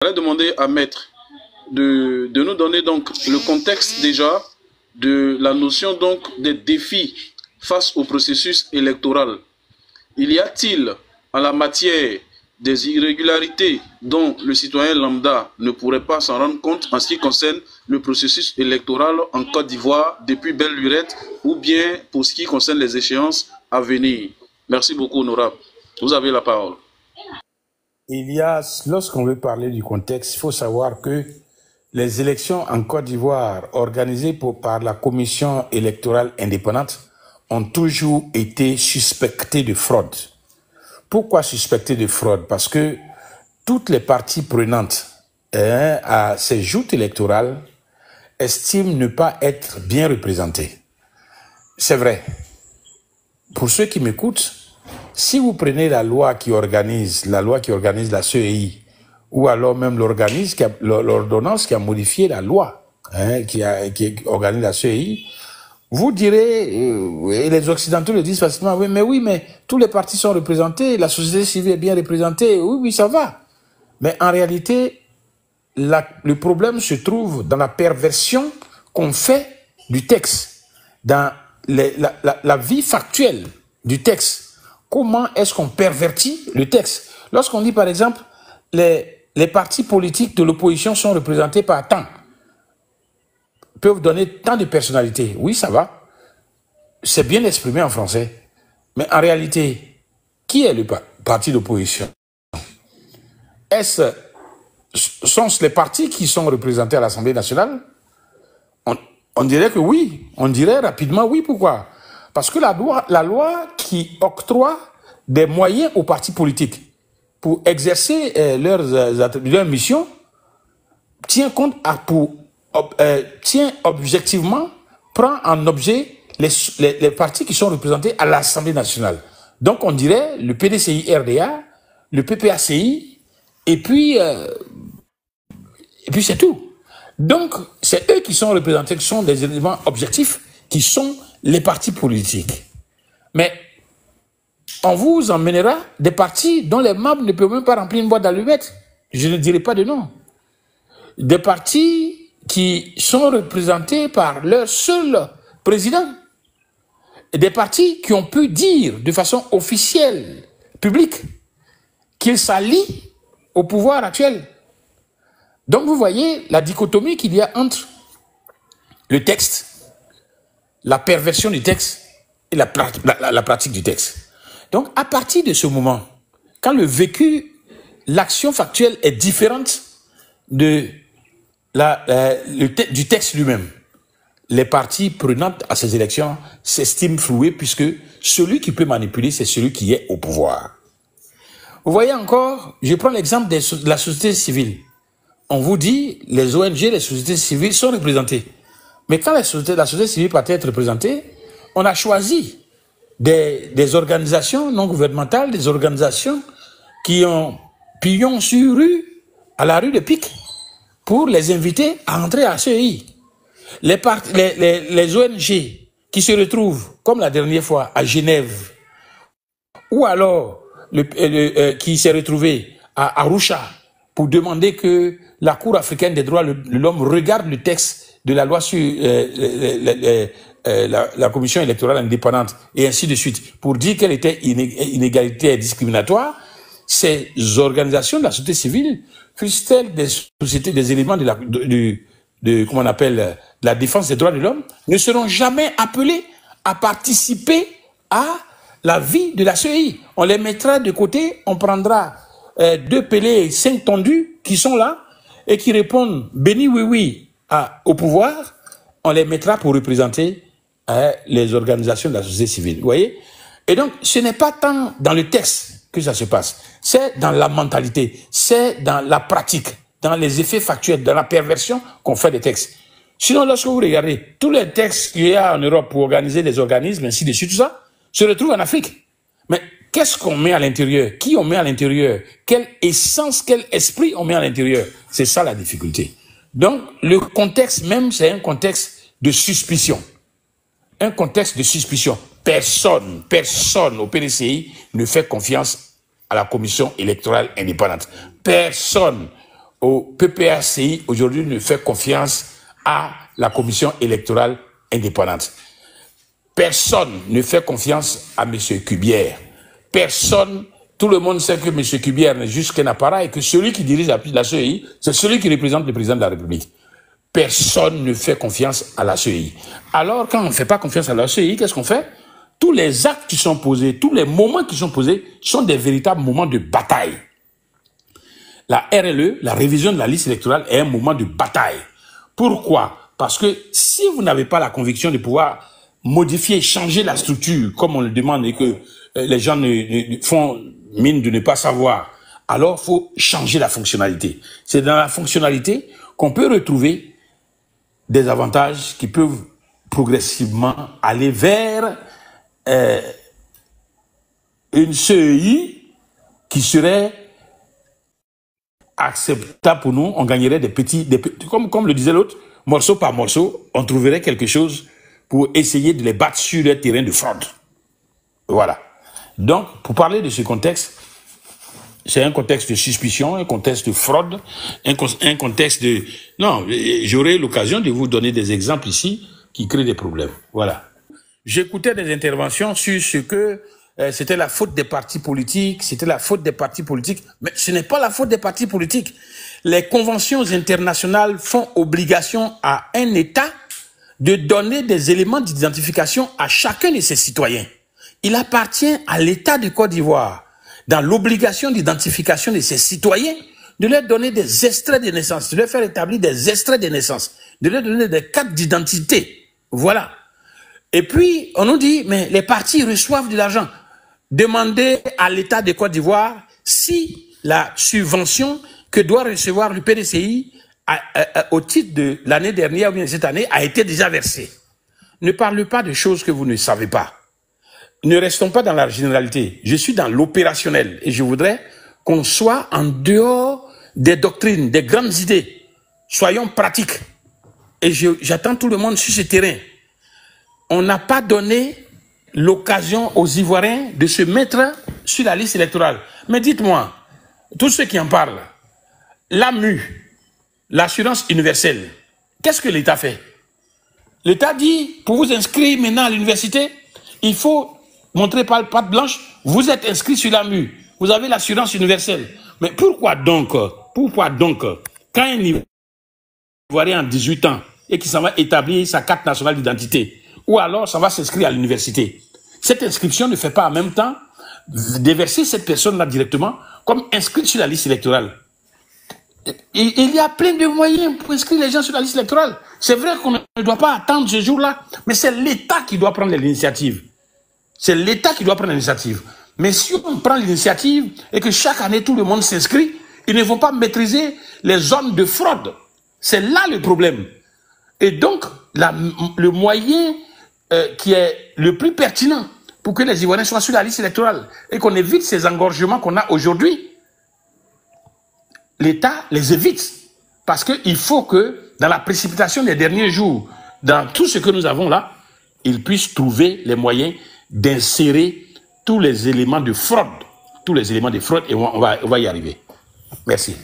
J'allais demander à Maître de nous donner donc le contexte déjà de la notion donc des défis face au processus électoral. Il y a-t-il en la matière des irrégularités dont le citoyen lambda ne pourrait pas s'en rendre compte en ce qui concerne le processus électoral en Côte d'Ivoire depuis belle lurette ou bien pour ce qui concerne les échéances à venir? Merci beaucoup, honorable. Vous avez la parole. Lorsqu'on veut parler du contexte, il faut savoir que les élections en Côte d'Ivoire organisées par la Commission électorale indépendante ont toujours été suspectées de fraude. Pourquoi suspectées de fraude? Parce que toutes les parties prenantes à ces joutes électorales estiment ne pas être bien représentées. C'est vrai. Pour ceux qui m'écoutent, si vous prenez la loi qui organise la CEI, ou alors même l'ordonnance qui a modifié la loi qui organise la CEI, vous direz, et les Occidentaux le disent facilement, mais tous les partis sont représentés, la société civile est bien représentée, oui, ça va. Mais en réalité, le problème se trouve dans la perversion qu'on fait du texte, dans la vie factuelle du texte. Comment est-ce qu'on pervertit le texte? Lorsqu'on dit, par exemple, les partis politiques de l'opposition sont représentés par tant, peuvent donner tant de personnalités. Oui, ça va. C'est bien exprimé en français. Mais en réalité, qui est le parti d'opposition? Sont-ce les partis qui sont représentés à l'Assemblée nationale? On dirait que oui. On dirait rapidement oui. Pourquoi? Parce que la loi qui octroie des moyens aux partis politiques pour exercer leur mission tient objectivement, prend en objet les partis qui sont représentés à l'Assemblée nationale. Donc on dirait le PDCI-RDA, le PPACI, et puis c'est tout. Donc c'est eux qui sont représentés, qui sont des éléments objectifs, qui sont les partis politiques. Mais on vous emmènera des partis dont les membres ne peuvent même pas remplir une boîte d'allumettes. Je ne dirai pas de nom. Des partis qui sont représentés par leur seul président. Et des partis qui ont pu dire de façon officielle, publique, qu'ils s'allient au pouvoir actuel. Donc vous voyez la dichotomie qu'il y a entre le texte, la perversion du texte et la pratique du texte. Donc, à partir de ce moment, quand l'action factuelle est différente du texte lui-même, les parties prenantes à ces élections s'estiment flouées puisque celui qui peut manipuler, c'est celui qui est au pouvoir. Vous voyez encore, je prends l'exemple de la société civile. On vous dit, les ONG, les sociétés civiles sont représentées. Mais quand la société civile peut être représentée, on a choisi des organisations non gouvernementales, des organisations qui ont pignon sur rue, à la rue de Pic, pour les inviter à entrer à CEI. Les ONG qui se retrouvent, comme la dernière fois, à Genève, ou alors qui s'est retrouvé à Arusha pour demander que la Cour africaine des droits de l'homme regarde le texte de la loi sur la commission électorale indépendante et ainsi de suite, pour dire qu'elle était inégalité et discriminatoire. Ces organisations de la société civile, fussent-elles des éléments comment on appelle, la défense des droits de l'homme, ne seront jamais appelées à participer à la vie de la CEI. On les mettra de côté, on prendra 2 pellets et 5 tondus qui sont là et qui répondent béni oui au pouvoir, on les mettra pour représenter les organisations de la société civile. Vous voyez? Et donc, ce n'est pas tant dans le texte que ça se passe, c'est dans la mentalité, c'est dans la pratique, dans les effets factuels, dans la perversion qu'on fait des textes. Sinon, lorsque vous regardez tous les textes qu'il y a en Europe pour organiser les organismes, ainsi de suite, tout ça, se retrouvent en Afrique. Mais qu'est-ce qu'on met à l'intérieur? Qui on met à l'intérieur? Quelle essence, quel esprit on met à l'intérieur? C'est ça la difficulté. Donc, le contexte même, c'est un contexte de suspicion. Un contexte de suspicion. Personne au PDCI ne fait confiance à la commission électorale indépendante. Personne. au PPRCI aujourd'hui ne fait confiance à la commission électorale indépendante. Personne ne fait confiance à M. Cubière. Personne, tout le monde sait que M. Cubière n'est juste qu'un appareil et que celui qui dirige la CEI, c'est celui qui représente le président de la République. Personne ne fait confiance à la CEI. Alors, quand on ne fait pas confiance à la CEI, qu'est-ce qu'on fait? Tous les actes qui sont posés, tous les moments qui sont posés sont des véritables moments de bataille. La RLE, la révision de la liste électorale, est un moment de bataille. Pourquoi? Parce que si vous n'avez pas la conviction de pouvoir modifier, changer la structure, comme on le demande et que les gens font mine de ne pas savoir, alors il faut changer la fonctionnalité. C'est dans la fonctionnalité qu'on peut retrouver des avantages qui peuvent progressivement aller vers une CEI qui serait acceptable pour nous. On gagnerait des petits comme le disait l'autre, morceau par morceau, on trouverait quelque chose pour essayer de les battre sur le terrain de fraude. Voilà. Donc, pour parler de ce contexte, c'est un contexte de suspicion, un contexte de fraude, un contexte de... Non, j'aurai l'occasion de vous donner des exemples ici qui créent des problèmes. Voilà. J'écoutais des interventions sur ce que c'était la faute des partis politiques, c'était la faute des partis politiques, mais ce n'est pas la faute des partis politiques. Les conventions internationales font obligation à un État de donner des éléments d'identification à chacun de ses citoyens. Il appartient à l'État de Côte d'Ivoire, dans l'obligation d'identification de ses citoyens, de leur donner des extraits de naissance, de leur faire établir des extraits de naissance, de leur donner des cartes d'identité. Voilà. Et puis, on nous dit, mais les partis reçoivent de l'argent. Demandez à l'État de Côte d'Ivoire si la subvention que doit recevoir le PDCI au titre de l'année dernière ou bien cette année a été déjà versée. Ne parlez pas de choses que vous ne savez pas. Ne restons pas dans la généralité. Je suis dans l'opérationnel et je voudrais qu'on soit en dehors des doctrines, des grandes idées. Soyons pratiques. Et j'attends tout le monde sur ce terrain. On n'a pas donné l'occasion aux Ivoiriens de se mettre sur la liste électorale. Mais dites-moi, tous ceux qui en parlent, l'AMU, l'assurance universelle, qu'est-ce que l'État fait? L'État dit, pour vous inscrire maintenant à l'université, il faut montrer par patte blanche, vous êtes inscrit sur l'AMU, vous avez l'assurance universelle. Mais pourquoi donc, quand un Ivoirien en 18 ans et qui s'en va établir sa carte nationale d'identité, ou alors ça va s'inscrire à l'université, cette inscription ne fait pas en même temps déverser cette personne-là directement comme inscrite sur la liste électorale. Il y a plein de moyens pour inscrire les gens sur la liste électorale. C'est vrai qu'on ne doit pas attendre ce jour-là, mais c'est l'État qui doit prendre l'initiative. C'est l'État qui doit prendre l'initiative. Mais si on prend l'initiative et que chaque année tout le monde s'inscrit, ils ne vont pas maîtriser les zones de fraude. C'est là le problème. Et donc, le moyen qui est le plus pertinent pour que les Ivoiriens soient sur la liste électorale et qu'on évite ces engorgements qu'on a aujourd'hui, l'État les évite. Parce qu'il faut que, dans la précipitation des derniers jours, dans tout ce que nous avons là, ils puissent trouver les moyens d'insérer tous les éléments de fraude. Tous les éléments de fraude, et on va y arriver. Merci.